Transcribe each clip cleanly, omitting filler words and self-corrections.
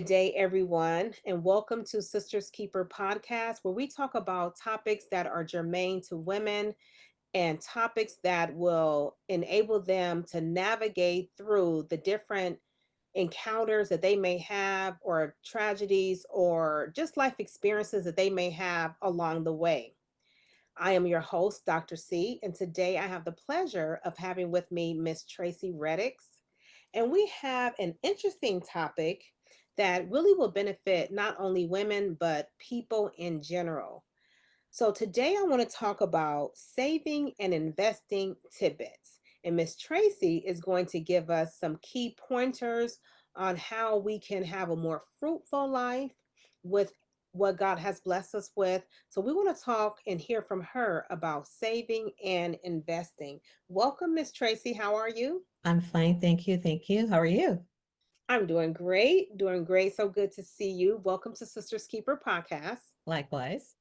Good day, everyone, and welcome to Sisters Keeper podcast, where we talk about topics that are germane to women and topics that will enable them to navigate through the different encounters that they may have, or tragedies, or just life experiences that they may have along the way. I am your host, Dr. C, and today I have the pleasure of having with me Miss Tracy Reddix. And we have an interesting topic that really will benefit not only women, but people in general. So today I want to talk about saving and investing tidbits. And Miss Tracy is going to give us some key pointers on how we can have a more fruitful life with what God has blessed us with. So we want to talk and hear from her about saving and investing. Welcome, Miss Tracy. How are you? I'm fine, thank you. Thank you. How are you? I'm doing great. Doing great. So good to see you. Welcome to Sisters Keeper podcast. Likewise.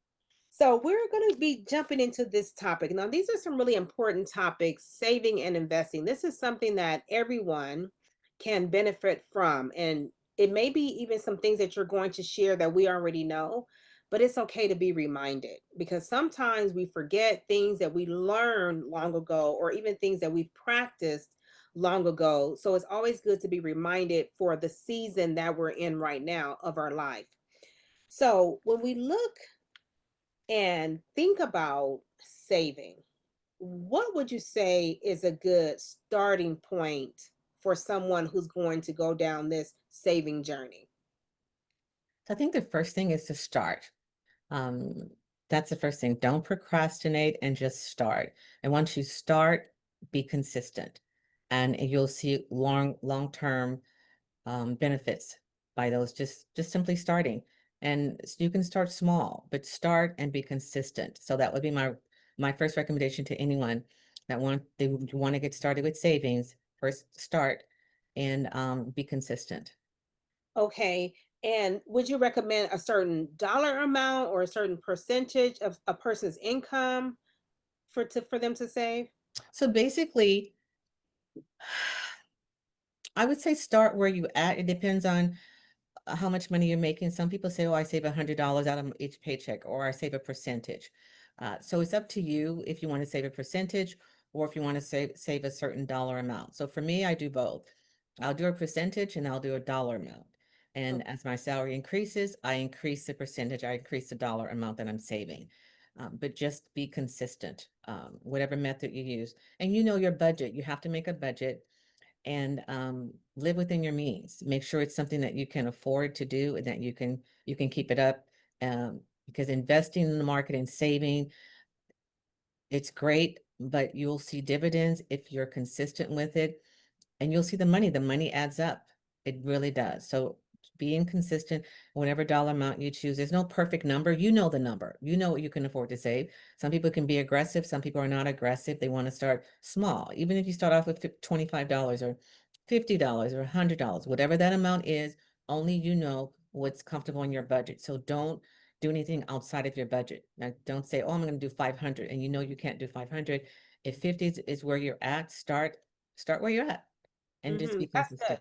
So, we're going to be jumping into this topic. Now, these are some really important topics, saving and investing. This is something that everyone can benefit from. And it may be even some things that you're going to share that we already know, but it's okay to be reminded because sometimes we forget things that we learned long ago or even things that we've practiced long ago. So, it's always good to be reminded for the season that we're in right now of our life. So, when we look and think about saving, what would you say is a good starting point for someone who's going to go down this saving journey? So I think the first thing is to start. Um, that's the first thing. Don't procrastinate and just start. And once you start, be consistent, and you'll see long-term benefits by those. Just simply starting. And you can start small, but start and be consistent. So that would be my first recommendation to anyone that want to get started with savings. First, start and be consistent. Okay. And would you recommend a certain dollar amount or a certain percentage of a person's income for them to save? So basically, I would say start where you at. It depends on how much money you're making. Some people say, "Oh, I save $100 out of each paycheck," or "I save a percentage." So it's up to you if you want to save a percentage or if you want to save a certain dollar amount. So for me, I do both. I'll do a percentage and I'll do a dollar amount. And as my salary increases, I increase the percentage. I increase the dollar amount that I'm saving. But just be consistent, whatever method you use. And you know your budget. You have to make a budget and live within your means. Make sure it's something that you can afford to do and that you can keep it up. Because investing in the market and saving, it's great, but you'll see dividends if you're consistent with it, and you'll see the money. The money adds up. It really does. So being consistent, whatever dollar amount you choose, there's no perfect number. You know the number. You know what you can afford to save. Some people can be aggressive. Some people are not aggressive. They want to start small. Even if you start off with $25 or $50 or $100, whatever that amount is, only you know what's comfortable in your budget. So don't do anything outside of your budget. Now, don't say, "Oh, I'm going to do 500," and you know you can't do 500. If 50 is where you're at, start where you're at and just be That's good. consistent.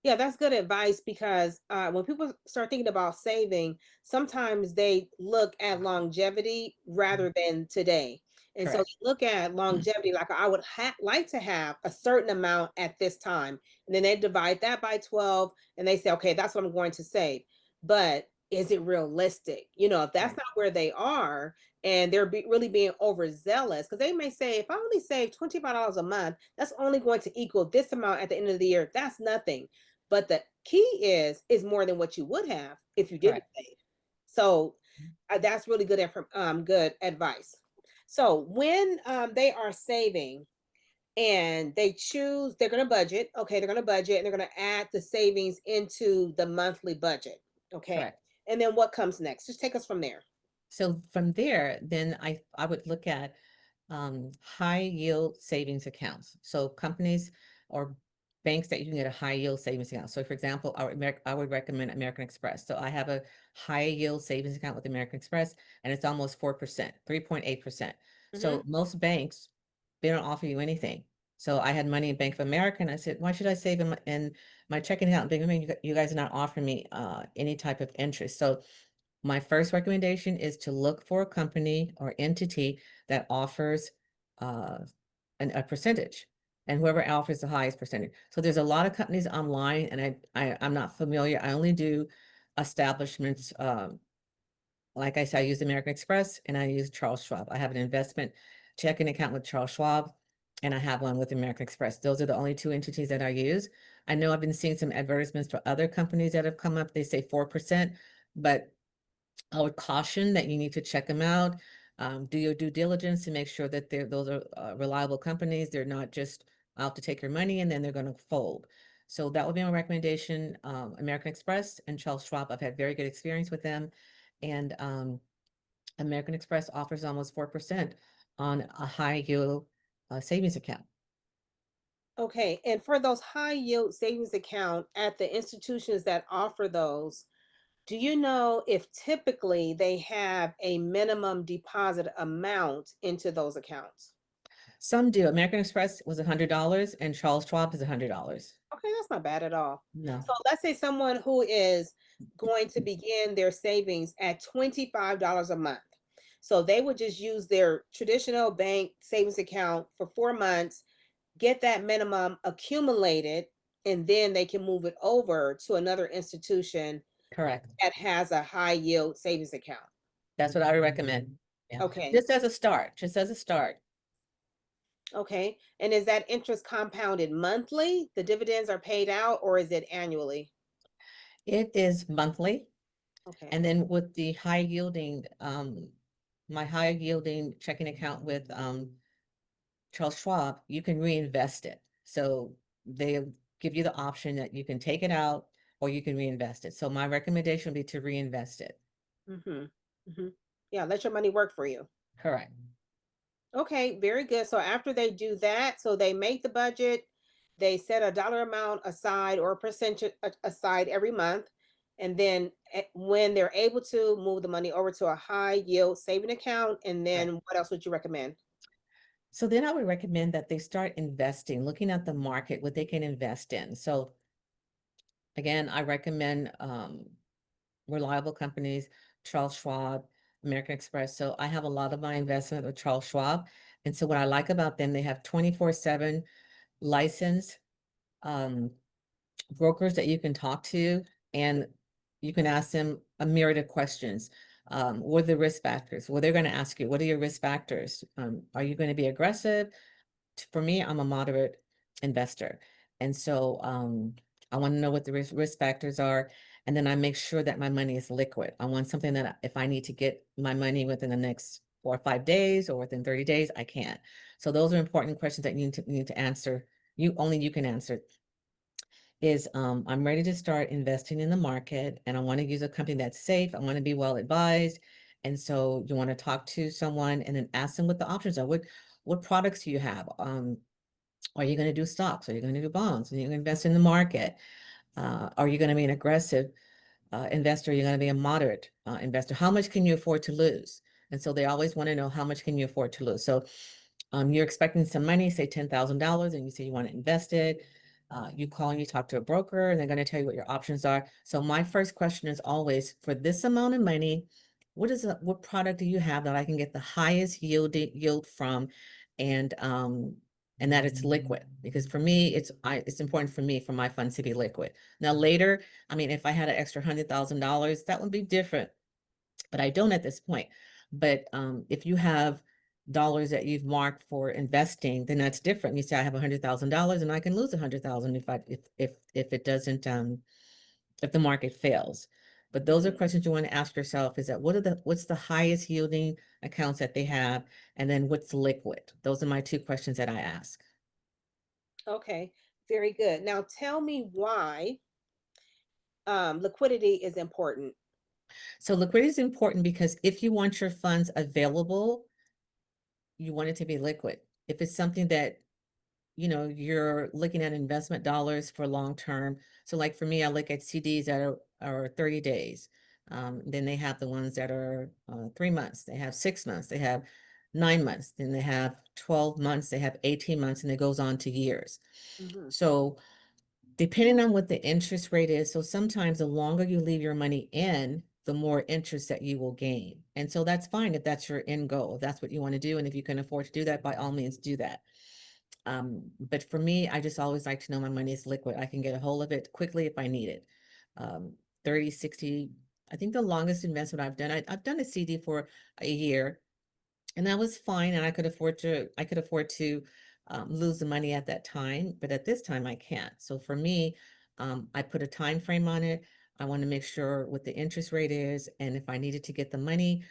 Yeah, that's good advice because when people start thinking about saving, sometimes they look at longevity Mhm. rather than today. And so Correct. they look at longevity like I would like to have a certain amount at this time. And then they divide that by 12 and they say, okay, that's what I'm going to save. But is it realistic? If that's Right. not where they are and they're really being overzealous, because they may say, if I only save $25 a month, that's only going to equal this amount at the end of the year. That's nothing, but the key is more than what you would have if you didn't Correct. save. So that's really good advice. So when they are saving and they're going to budget. Okay, they're going to budget and they're going to add the savings into the monthly budget. Okay, Correct. and then what comes next? Just take us from there. So from there, then I would look at high yield savings accounts. So companies or banks that you can get a high yield savings account. So for example, I would recommend American Express. So I have a high yield savings account with American Express, and it's almost 4%, 3.8%. Mm-hmm. So most banks, they don't offer you anything. So I had money in Bank of America, and I said, why should I save in my checking account in Bank of America? You guys are not offering me any type of interest. So my first recommendation is to look for a company or entity that offers uh, a percentage, and whoever offers the highest percentage. So there's a lot of companies online, and I'm not familiar. I only do establishments. Like I said, I use American Express and I use Charles Schwab. I have an investment checking account with Charles Schwab, and I have one with American Express. Those are the only two entities that I use. I know I've been seeing some advertisements for other companies that have come up. They say 4%, but I would caution that you need to check them out. Do your due diligence to make sure that those are reliable companies. They're not just out to take your money and then they're going to fold. So that would be my recommendation. American Express and Charles Schwab. I've had very good experience with them, and American Express offers almost 4% on a high yield savings account. Okay, and for those high yield savings account at the institutions that offer those, do you know if typically they have a minimum deposit amount into those accounts? Some do. American Express was $100 and Charles Schwab is $100. Okay, that's not bad at all. No, So let's say someone who is going to begin their savings at $25 a month. So they would just use their traditional bank savings account for 4 months, get that minimum accumulated, and then they can move it over to another institution correct. that has a high yield savings account. That's what I would recommend. Yeah. Okay. Just as a start, just as a start. Okay. And is that interest compounded monthly? The dividends are paid out, or is it annually? It is monthly. Okay. And then with the high yielding, my high yielding checking account with Charles Schwab, you can reinvest it. So they give you the option that you can take it out or you can reinvest it. So my recommendation would be to reinvest it. Mm-hmm. Mm-hmm. Yeah, let your money work for you. Correct. Okay, very good. So after they do that, so they make the budget, they set a dollar amount aside or a percentage aside every month, and then when they're able to move the money over to a high yield saving account, and Right. then what else would you recommend? So then I would recommend that they start investing, looking at the market, what they can invest in. So again, I recommend reliable companies, Charles Schwab, American Express. So I have a lot of my investment with Charles Schwab. And so what I like about them, they have 24/7 licensed um, brokers that you can talk to, and you can ask them a myriad of questions. What are the risk factors? Well, they're going to ask you, what are your risk factors? Are you going to be aggressive? For me, I'm a moderate investor. And so I want to know what the risk factors are. And then I make sure that my money is liquid. I want something that if I need to get my money within the next 4 or 5 days or within 30 days, I can. So those are important questions that you need to answer. You can answer is I'm ready to start investing in the market, and I want to use a company that's safe. I want to be well advised. And so you want to talk to someone and then ask them what the options are. What products do you have? Are you going to do stocks? Are you going to do bonds? Are you going to invest in the market? Are you going to be an aggressive investor? Are you going to be a moderate investor? How much can you afford to lose? And so they always want to know, how much can you afford to lose? So you're expecting some money, say $10,000, and you say you want to invest it. You call and you talk to a broker, and they're going to tell you what your options are. So my first question is always, for this amount of money, what product do you have that I can get the highest yield from, and and that it's liquid? Because for me, it's important for me for my funds to be liquid. Now later, I mean, if I had an extra $100,000, that would be different, but I don't at this point. But if you have dollars that you've marked for investing, then that's different. You say I have $100,000 and I can lose 100,000 if it doesn't if the market fails. But those are Mhm. questions you want to ask yourself: is that what's the highest yielding accounts that they have, and then what's liquid? Those are my two questions that I ask. Okay, very good. Now tell me why liquidity is important. So liquidity is important because if you want your funds available, you want it to be liquid. If it's something that you're looking at investment dollars for long term. So like for me, I look at CDs that are 30 days. Then they have the ones that are 3 months, they have 6 months, they have 9 months, then they have 12 months, they have 18 months, and it goes on to years. Hmm. So depending on what the interest rate is, so sometimes the longer you leave your money in, the more interest that you will gain. And so that's fine if that's your end goal, if that's what you want to do. And if you can afford to do that, by all means, do that. But for me, I just always like to know my money is liquid. I can get a hold of it quickly if I need it. Um, 30, 60, I think the longest investment I've done, I've done a CD for a year, and that was fine, and I could afford to lose the money at that time, but at this time I can't. So for me, I put a time frame on it. I want to make sure what the interest rate is, and if I needed to get the money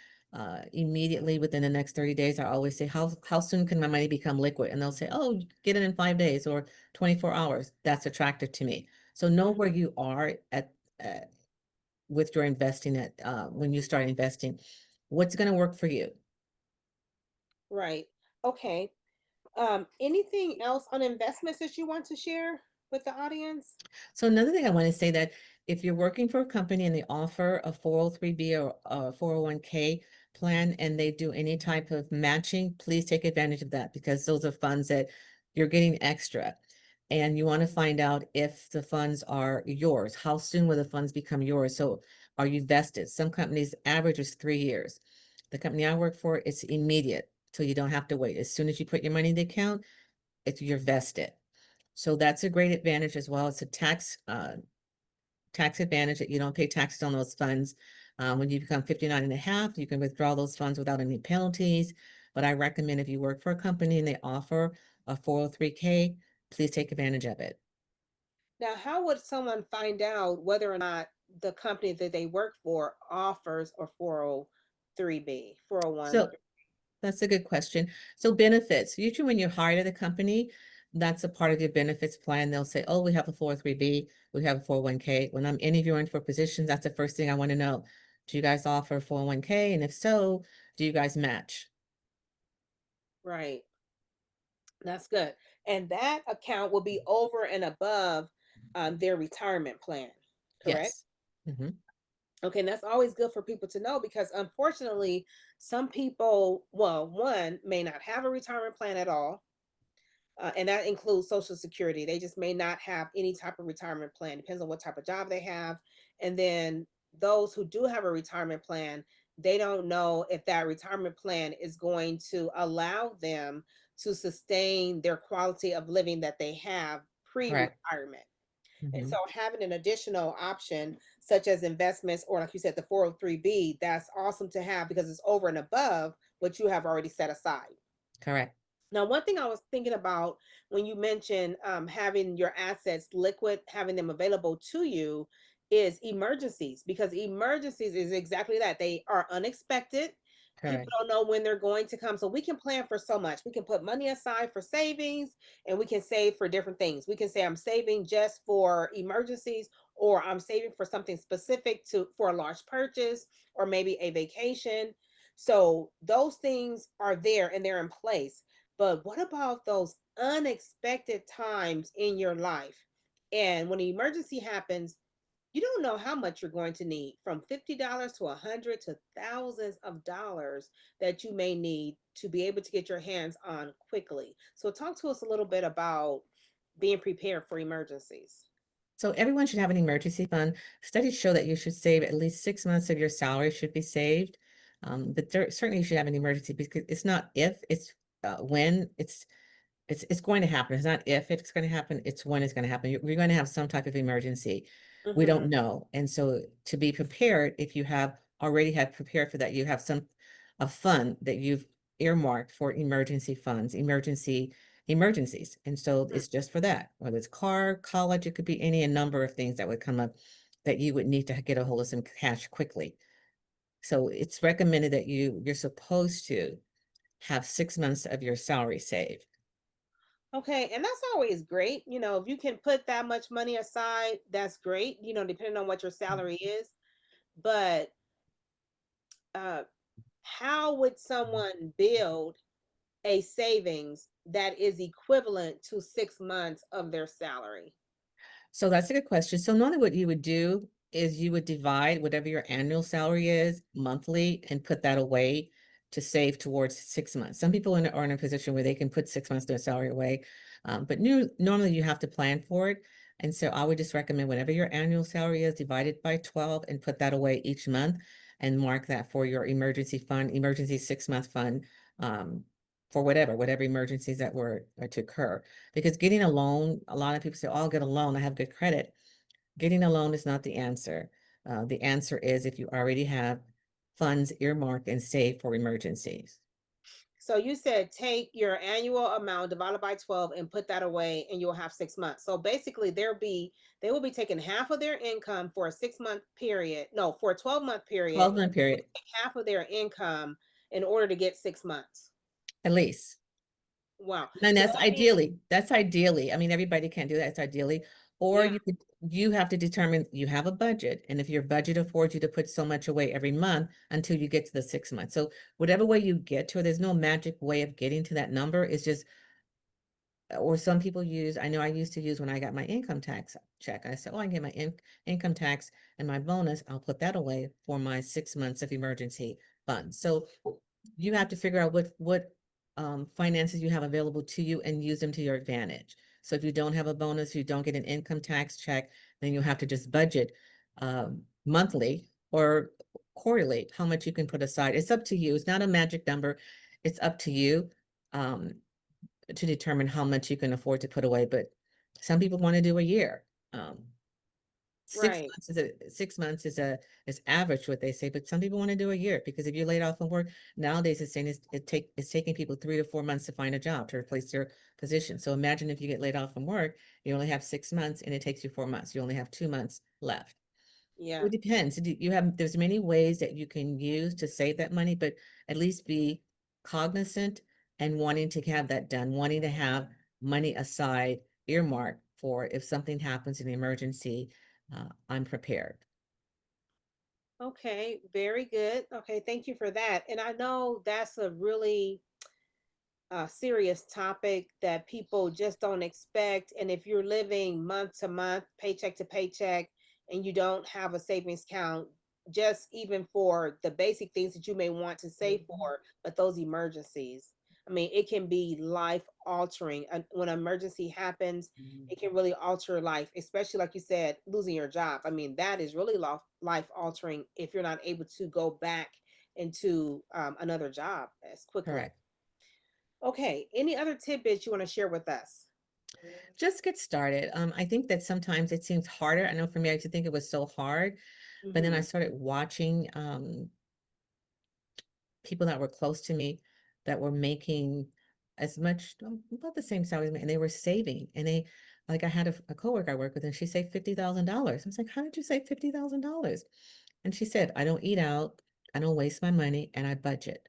immediately within the next 30 days, I always say, how soon can my money become liquid? And they'll say, oh, get it in 5 days or 24 hours. That's attractive to me. So know where Hmm. you are at uh, with your investing at when you start investing. What's going to work for you? Right. Okay. Anything else on investments that you want to share with the audience? So another thing I want to say that if you're working for a company and they offer a 403B or a 401k plan and they do any type of matching, please take advantage of that because those are funds that you're getting extra. And you want to find out if the funds are yours. How soon will the funds become yours? So are you vested? Some companies average is 3 years. The company I work for, it's immediate. So you don't have to wait. As soon as you put your money in the account, you're vested. So that's a great advantage as well. It's a tax advantage that you don't pay taxes on those funds. When you become 59 and a half, you can withdraw those funds without any penalties. But I recommend if you work for a company and they offer a 403k, please take advantage of it. Now, how would someone find out whether or not the company that they work for offers a 403B, 401? So that's a good question. So benefits, usually when you're hired at a company, that's a part of your benefits plan. They'll say, oh, we have a 403b, we have a 401k. When I'm interviewing for positions, that's the first thing I want to know. Do you guys offer 401k? And if so, do you guys match? Right. That's good. And that account will be over and above their retirement plan, correct? Yes. Hmm. Okay, and that's always good for people to know because unfortunately, some people, well, one may not have a retirement plan at all, and that includes Social Security. They just may not have any type of retirement plan. Depends on what type of job they have. And then those who do have a retirement plan, they don't know if that retirement plan is going to allow them to sustain their quality of living that they have Correct. pre-retirement. And Hmm. so having an additional option such as investments or like you said the 403b, that's awesome to have because it's over and above what you have already set aside. Correct. Now, one thing I was thinking about when you mentioned having your assets liquid, having them available to you, is emergencies, because emergencies is exactly that. They are unexpected. People Correct. don't know when they're going to come. So we can plan for so much. We can put money aside for savings and we can save for different things. We can say, I'm saving just for emergencies, or I'm saving for something specific to for a large purchase or maybe a vacation. So those things are there and they're in place, but what about those unexpected times in your life? And when an emergency happens, you don't know how much you're going to need, from $50 to 100 to thousands of dollars that you may need to be able to get your hands on quickly. So talk to us a little bit about being prepared for emergencies. So everyone should have an emergency fund. Studies show that you should save at least 6 months of your salary should be saved. But certainly you should have an emergency because it's not if, it's when. It's going to happen. It's not if it's going to happen, it's when it's going to happen. You're going to have some type of emergency. We don't Hmm. know. And so to be prepared, if you have already had prepared for that, you have some a fund that you've earmarked for emergency funds, emergencies. And so it's just for that. Whether it's car, college, it could be any a number of things that would come up that you would need to get a hold of some cash quickly. So it's recommended that you're supposed to have 6 months of your salary saved. Okay, and that's always great. If you can put that much money aside, that's great, depending on what your salary is. But uh, how would someone build a savings that is equivalent to 6 months of their salary? So that's a good question. So normally what you would do is you would divide whatever your annual salary is monthly and put that away. to save towards 6 months. Some people are in a position where they can put 6 months of their salary away, but normally you have to plan for it. And so I would just recommend whatever your annual salary is, divide it by 12 and put that away each month and mark that for your emergency fund, emergency 6 month fund, um, for whatever emergencies that are to occur. Because getting a loan, a lot of people say, oh, I'll get a loan, I have good credit. Getting a loan is not the answer. The answer is if you already have funds earmarked and saved for emergencies. So you said take your annual amount divided by 12 and put that away and you'll have 6 months. So basically they will be taking half of their income for a 6 month period. No, for a 12-month period, 12-month period, half of their income in order to get 6 months. at least. Wow. And So that's that means, ideally. That's ideally. I mean, everybody can't do that. It's ideally. Or yeah, you have to determine you have a budget. And if your budget affords you to put so much away every month until you get to the 6 months. So whatever way you get to it, there's no magic way of getting to that number. It's just, or some people use, I know I used to use when I got my income tax check. I said, oh, I get my income tax and my bonus. I'll put that away for my 6 months of emergency funds. So you have to figure out what finances you have available to you and use them to your advantage. So if you don't have a bonus, you don't get an income tax check, then you have to just budget monthly or quarterly how much you can put aside. It's up to you. It's not a magic number. It's up to you. Um, to determine how much you can afford to put away, but some people want to do a year. Um, six right. months is a 6 months is average what they say, but some people want to do a year because if you're laid off from work nowadays, it's saying it's taking people 3 to 4 months to find a job to replace their position. So imagine if you get laid off from work, you only have 6 months and it takes you 4 months. You only have 2 months left. Yeah. It depends. You have there's many ways that you can use to save that money, but at least be cognizant and wanting to have that done, wanting to have money aside, earmarked for if something happens in the emergency, I'm prepared. Okay, very good. Okay, thank you for that. And I know that's a really serious topic that people just don't expect. And if you're living month to month, paycheck to paycheck, and you don't have a savings account, just even for the basic things that you may want to save for, but those emergencies, I mean, it can be life altering. When an emergency happens, it can really alter life, especially like you said, losing your job. I mean, that is really life altering if you're not able to go back into another job as quickly. Correct. Okay. Any other tidbits you want to share with us? Just get started. I think that sometimes it seems harder. I know for me, I used to think it was so hard, but then I Hmm. started watching people that were close to me that were making as much about the same salary as me, and they were saving. And they, like, I had a coworker I work with, and she saved $50,000. I was like, "How did you save $50,000?" And she said, "I don't eat out, I don't waste my money, and I budget."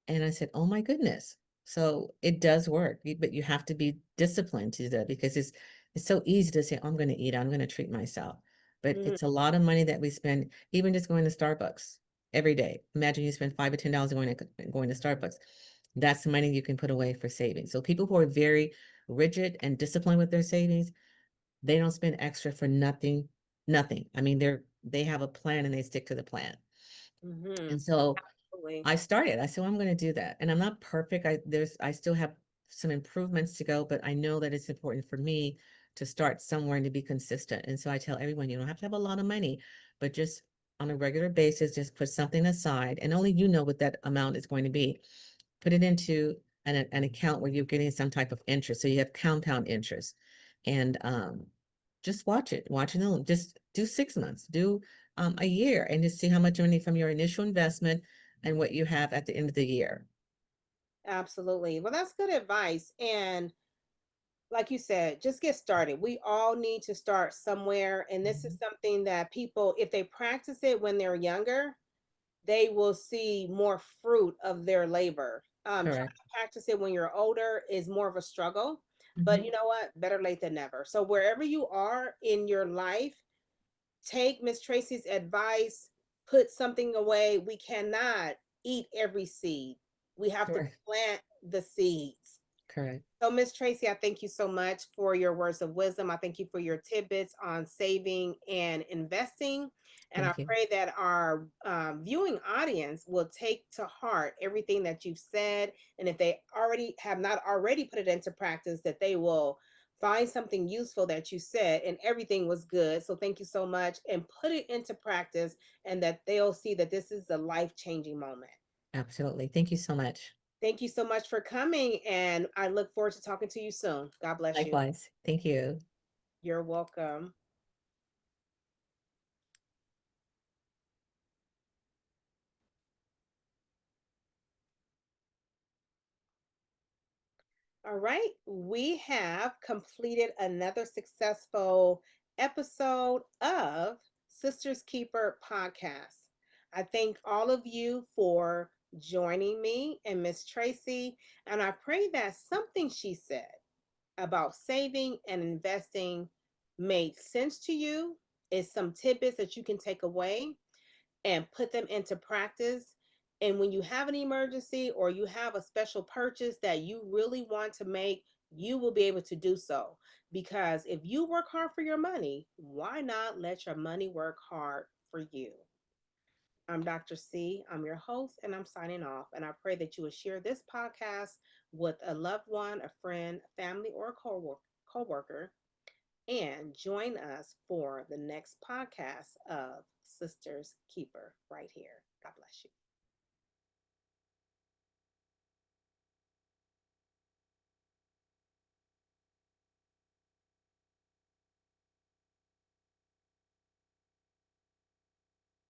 And I said, "Oh my goodness." So it does work, but you have to be disciplined to do that because it's so easy to say, "Oh, I'm going to eat, I'm going to treat myself." But Hmm. it's a lot of money that we spend, even just going to Starbucks every day. Imagine you spend $5 or $10 going to Starbucks. That's the money you can put away for savings. So people who are very rigid and disciplined with their savings, they don't spend extra for nothing, nothing. I mean, they have a plan and they stick to the plan. Hmm. And so Absolutely. I said, well, I'm going to do that. And I'm not perfect. I still have some improvements to go, but I know that it's important for me to start somewhere and to be consistent. And so I tell everyone, you don't have to have a lot of money, but just on a regular basis, just put something aside and only you know what that amount is going to be. Put it into an account where you're getting some type of interest. So you have compound interest and, just watch it, just do 6 months, do a year and just see how much money from your initial investment and what you have at the end of the year. Absolutely. Well, that's good advice. And like you said, just get started. We all need to start somewhere. And this is Mhm. something that people, if they practice it when they're younger, they will see more fruit of their labor. Trying Correct. to practice it when you're older is more of a struggle. But Mhm. you know what? Better late than never. So wherever you are in your life, take Miss Tracy's advice, put something away. We cannot eat every seed. We have to Correct. plant the seeds. Correct. So, Miss Tracy, I thank you so much for your words of wisdom. I thank you for your tidbits on saving and investing. And I Thank you. pray that our viewing audience will take to heart everything that you've said. And if they already have not already put it into practice, that they will find something useful that you said and everything was good. So thank you so much and put it into practice and that they'll see that this is a life changing moment. Absolutely. Thank you so much. Thank you so much for coming. And I look forward to talking to you soon. God bless you. Likewise. Thank you. You're welcome. All right, we have completed another successful episode of Sisters Keeper podcast. I thank all of you for joining me and Miss Tracy, and I pray that something she said about saving and investing made sense to you. Is some tidbits that you can take away and put them into practice. And when you have an emergency or you have a special purchase that you really want to make, you will be able to do so. Because if you work hard for your money, why not let your money work hard for you? I'm Dr. C. I'm your host, and I'm signing off. And I pray that you will share this podcast with a loved one, a friend, family, or a co-worker, and join us for the next podcast of Sisters Keeper right here. God bless you.